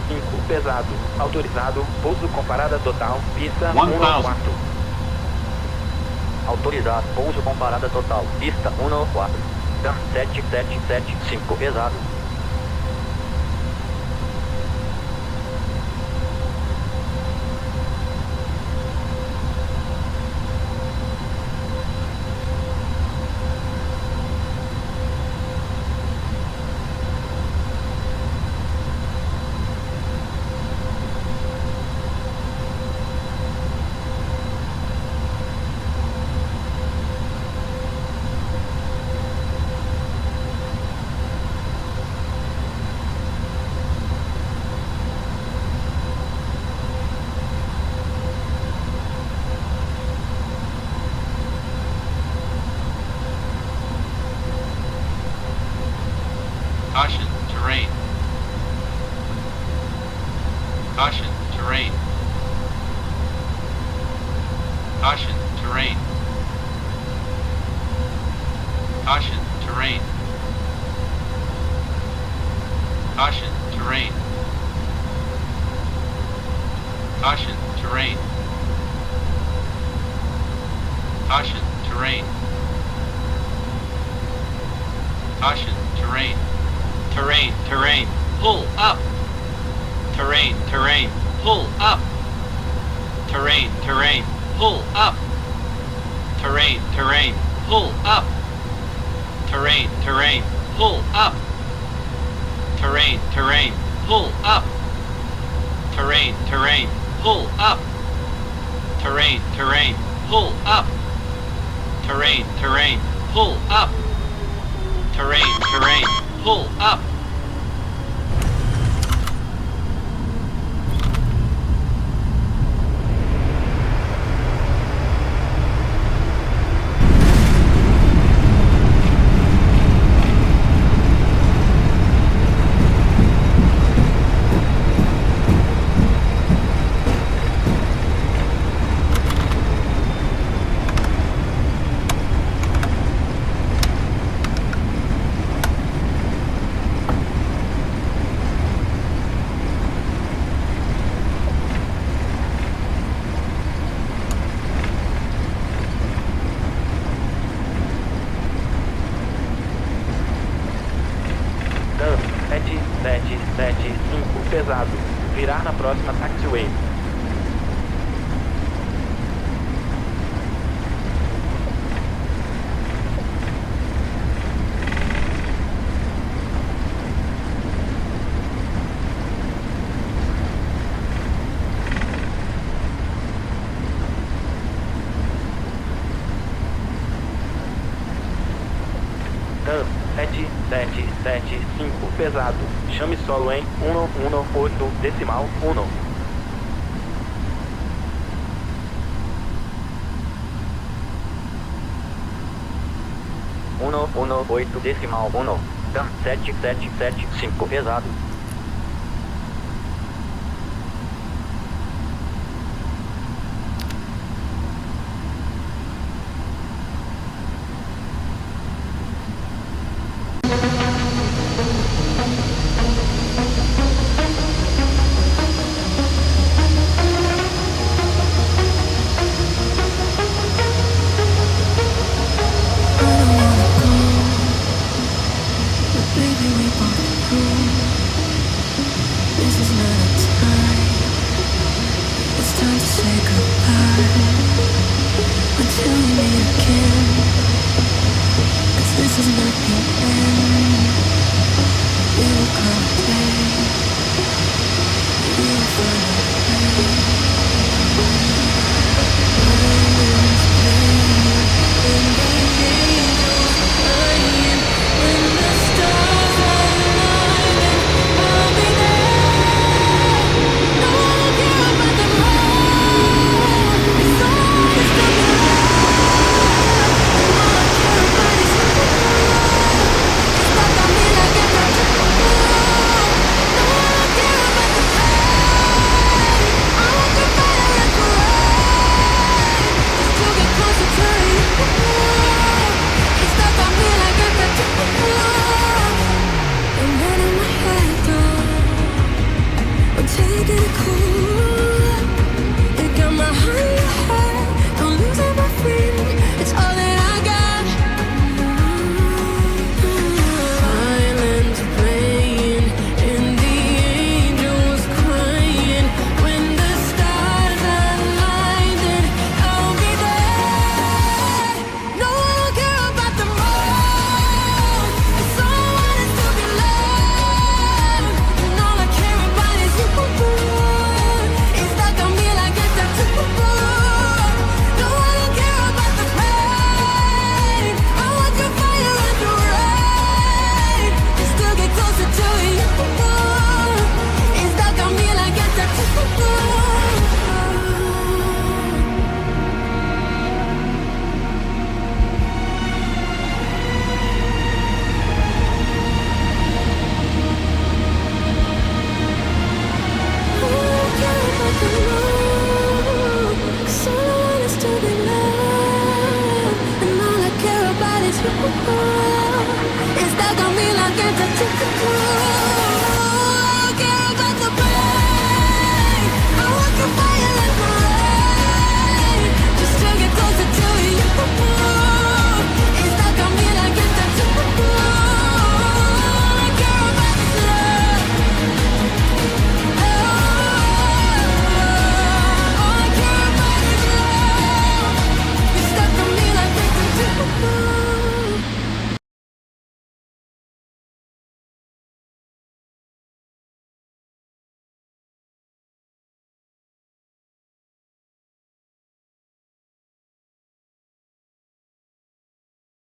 5 pesado. Autorizado, pouso com parada total, pista 1000. 14. Autorizado, pouso com parada total, pista 14. TAM 7775, pesado. Caution, terrain. Caution, terrain. Caution, terrain. Caution, terrain. Caution, terrain. Caution, terrain. Caution, terrain. Caution, terrain. Terrain, terrain, pull up. Terrain, terrain, pull up. Terrain, terrain, pull up. Terrain, terrain, pull up. Terrain, terrain, pull up. Terrain, terrain, pull up. Terrain, terrain, pull up. Terrain, terrain, pull up. Terrain, terrain, pull up. Terrain, terrain, pull up. TAM 7775 pesado. Virar na próxima taxiway. TAM 7775 pesado. Chame solo em 118 decimal 1. 118 decimal 1. TAM 7775, pesado. take it cool.